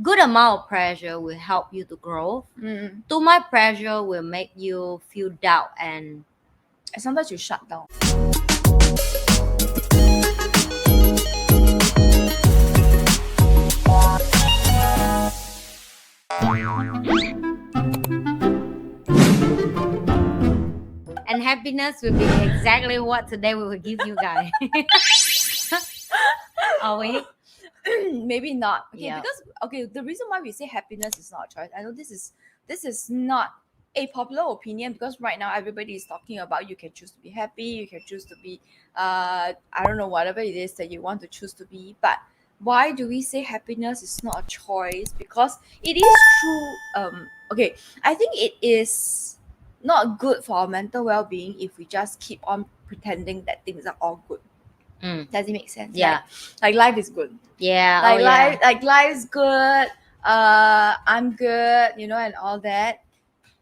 good amount of pressure will help you to grow. Too much pressure will make you feel doubt and sometimes you shut down. Unhappiness will be exactly what today we will give you guys. Are we? Maybe not. Okay, Yeah. because the reason why we say happiness is not a choice. I know this is not a popular opinion, because right now everybody is talking about you can choose to be happy, you can choose to be I don't know, whatever it is that you want to choose to be. But why do we say happiness is not a choice? Because it is true. Okay, I think it is not good for our mental well-being if we just keep on pretending that things are all good. Does it make sense? Yeah. Like life is good. Yeah. Like life's good. I'm good, and all that.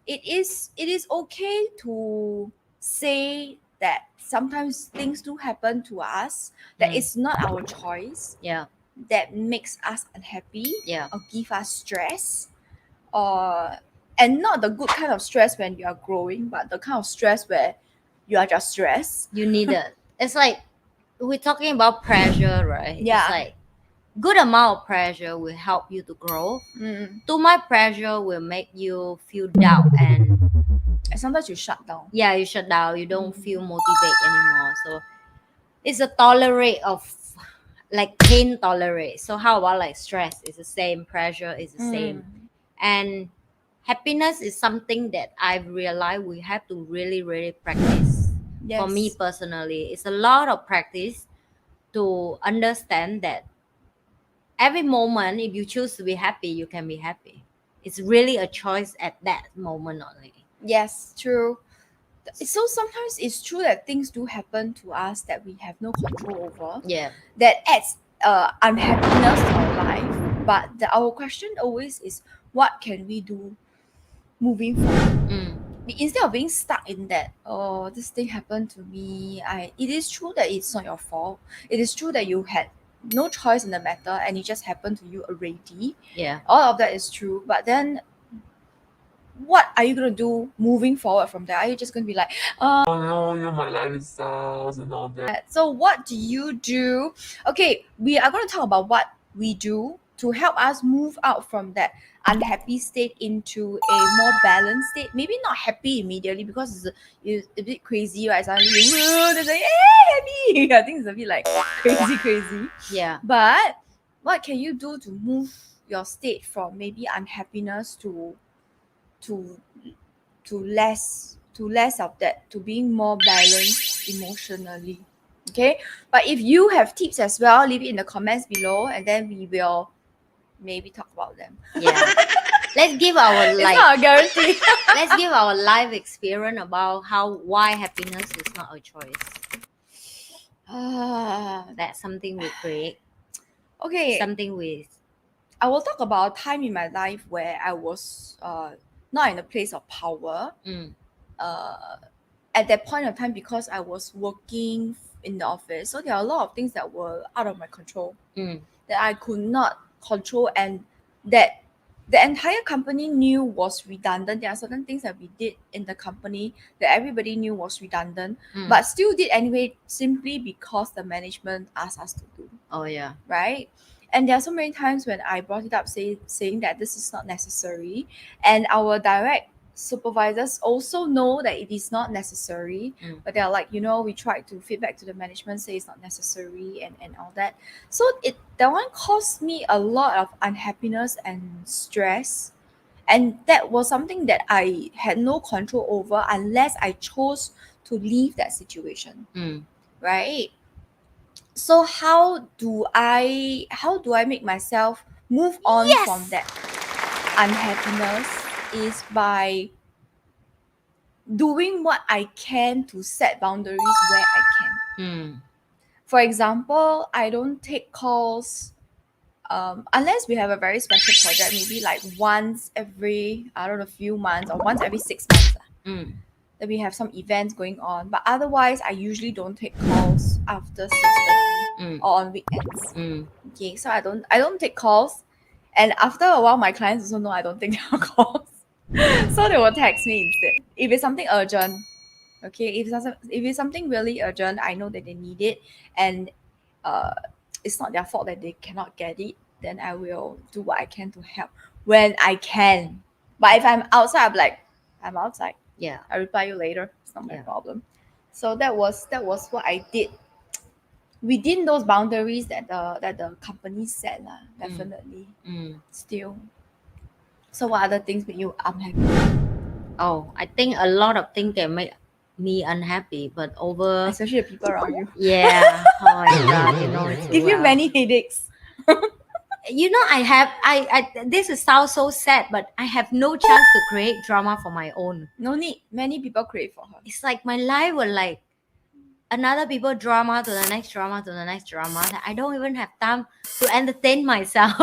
It is okay to say that sometimes things do happen to us that it's not our choice, Yeah. that makes us unhappy, Yeah. or give us stress, and not the good kind of stress when you are growing, but the kind of stress where you are just stressed. You need it. It's like we're talking about pressure, right? Yeah. It's like good amount of pressure will help you to grow. Too much pressure will make you feel doubt and sometimes you shut down. Yeah, you shut down. You don't feel motivated anymore. So it's a tolerate of like pain tolerate. So how about like stress? It's the same. Pressure is the same. And happiness is something that I've realized we have to really, really practice. Yes. For me personally, it's a lot of practice to understand that every moment, if you choose to be happy, you can be happy. It's really a choice at that moment only. Yes, true. So sometimes it's true that things do happen to us that we have no control over. Yeah. That adds unhappiness to our life. But our question always is, what can we do moving forward? Instead of being stuck in that, oh, this thing happened to me. It is true that it's not your fault. It is true that you had no choice in the matter and it just happened to you already. Yeah. All of that is true. But then what are you going to do moving forward from there? Are you just going to be like, oh no, my life is sad and all that? So what do you do? Okay, we are going to talk about what we do to help us move out from that unhappy state into a more balanced state. Maybe not happy immediately, because it's a bit crazy, right? Suddenly it's like, hey, happy. I think it's a bit like crazy. Yeah. But what can you do to move your state from maybe unhappiness to less of that, to being more balanced emotionally? Okay, but if you have tips as well, leave it in the comments below and then we will maybe talk about them. Yeah. Let's give our It's not a guarantee. let's give our life experience about why happiness is not a choice. That's something we create. Okay, Something we I will talk about a time in my life where I was not in a place of power. At that point of time, because I was working in the office, so there are a lot of things that were out of my control, that I could not control, and that the entire company knew was redundant. There are certain things that we did in the company that everybody knew was redundant, but still did anyway, simply because the management asked us to do. Oh yeah. Right? And there are so many times when I brought it up, saying that this is not necessary, and our direct supervisors also know that it is not necessary, but they're like, we tried to feedback to the management, say it's not necessary, and all that. So that one caused me a lot of unhappiness and stress, and that was something that I had no control over unless I chose to leave that situation. Right? So how do I make myself move on from that unhappiness, is by doing what I can to set boundaries where I can. For example, I don't take calls unless we have a very special project, maybe like once every, I don't know, few months, or once every 6 months. That we have some events going on. But otherwise, I usually don't take calls after 6:30 or on weekends. Okay, so I don't take calls, And after a while, my clients also know I don't take their calls. So they will text me instead. If it's something urgent, okay, if it's something really urgent, I know that they need it, and it's not their fault that they cannot get it, then I will do what I can to help when I can. But if I'm outside, I'm like, I'm outside. Yeah. I reply you later. It's not my Yeah. problem. So that was what I did within those boundaries that the company set. Definitely. Still. So what other things make you unhappy? Oh, I think a lot of things can make me unhappy, but over Especially the people around you. yeah, oh my god, you know it too Give you well. many headaches. You know, I this is sounds so sad, but I have no chance to create drama for my own. No need. Many people create for her. It's like my life will like another people drama to the next drama to the next drama that I don't even have time to entertain myself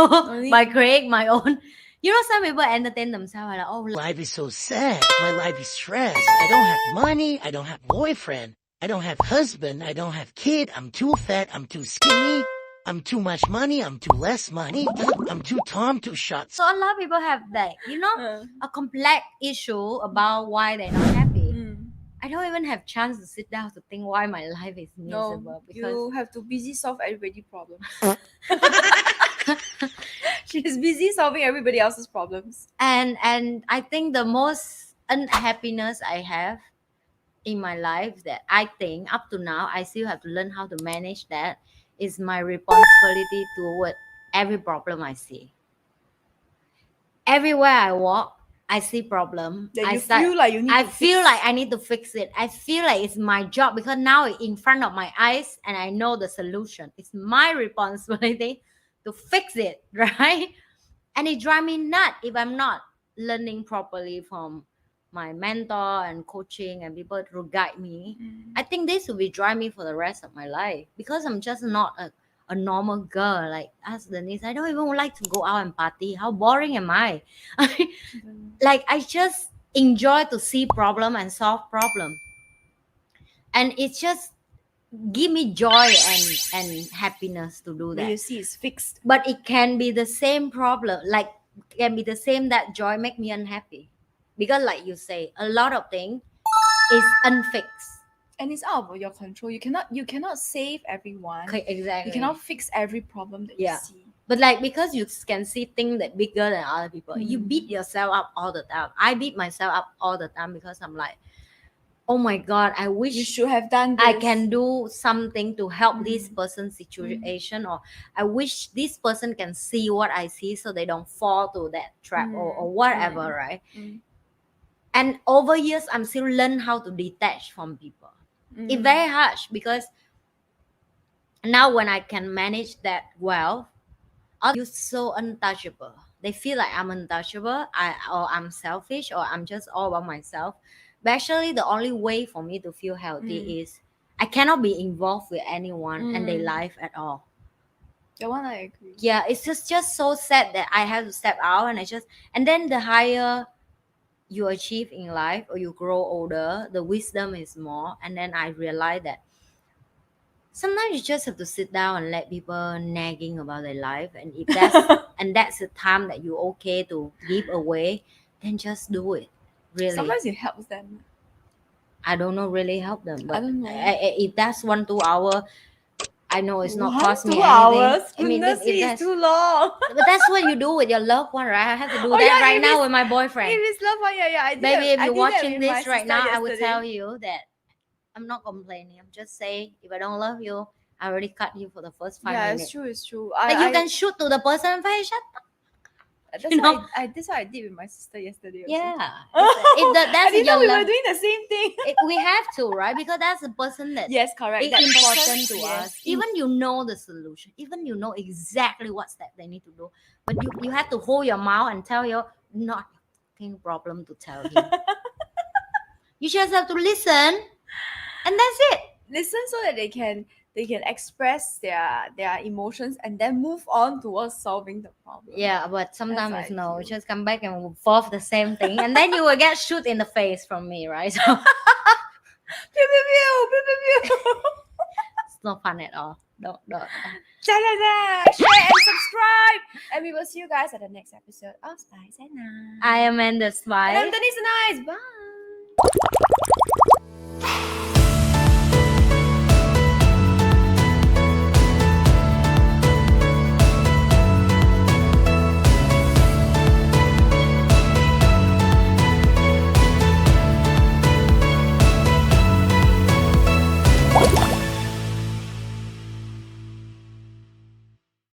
by creating my own. You know, some people entertain themselves like, oh, life is so sad. My life is stressed. I don't have money. I don't have boyfriend. I don't have husband. I don't have kid. I'm too fat. I'm too skinny. I'm too much money. I'm too less money. I'm too tall. Too short. So a lot of people have that, you know, a complex issue about why they're not happy. I don't even have chance to sit down to think why my life is miserable. No, because you have to busy solve everybody's problems. She's busy solving everybody else's problems. And I think the most unhappiness I have in my life that I think up to now I still have to learn how to manage that is my responsibility toward every problem I see. Everywhere I walk, I see problem. I feel like I need to fix it. I feel like it's my job because now it's in front of my eyes and I know the solution. It's my responsibility to fix it, right? And it drives me nuts if I'm not learning properly from my mentor and coaching and people to guide me. I think this will be drive me for the rest of my life because I'm just not a normal girl like us, Denise. I don't even like to go out and party. How boring am I? Like I just enjoy to see problem and solve problem, and it's just give me joy and happiness to do that. When you see it's fixed, but it can be the same problem, like can be the same that joy make me unhappy because like you say a lot of things is unfixed and it's out of your control. You cannot save everyone. Okay, exactly. You cannot fix every problem that you see. But like because you can see things that bigger than other people, you beat yourself up all the time. I beat myself up all the time because I'm like, oh my god, I wish you should have done this. I can do something to help this person's situation, or I wish this person can see what I see so they don't fall to that trap or whatever, right? And over years I'm still learn how to detach from people. It's very harsh because now when I can manage that well, you're so untouchable. They feel like I'm untouchable, or I'm selfish, or I'm just all about myself. But actually, the only way for me to feel healthy is I cannot be involved with anyone and their life at all. That one I agree. Yeah, it's just so sad that I have to step out and then the higher you achieve in life or you grow older, the wisdom is more. And then I realize that sometimes you just have to sit down and let people nagging about their life, and if that's and that's the time that you're okay to give away, then just do it. Really, sometimes it helps them. I don't know, really help them, but I don't know. If that's 1-2 hour, I know it's not cost me 2 anything. hours. I mean, if it's too long. But that's what you do with your loved one, right? I have to do that right now with my boyfriend. If it's loved one, I did. Baby, if I you're did watching this right now, yesterday. I would tell you that I'm not complaining. I'm just saying, if I don't love you, I already cut you for the first 5 minutes. Yeah, it's true. Like you can shoot to the person and say, shut up. That's what I did with my sister yesterday. Also. Yeah. That's I didn't know we were doing the same thing. We have to, right? Because that's the person that yes, correct. It's important to us. Even you know the solution. Even you know exactly what step they need to do. But you have to hold your mouth and tell your not your problem to tell him. You just have to listen, and that's it. Listen so that they can express their emotions and then move on towards solving the problem. Yeah, but sometimes no, just come back and forth the same thing, and then you will get shoot in the face from me, right? So pew, pew, pew, pew, pew, pew. it's not fun at all. Share and subscribe. And we will see you guys at the next episode of Spice and Nice. I am Amanda And Spice. I'm Denise and Nice. Bye.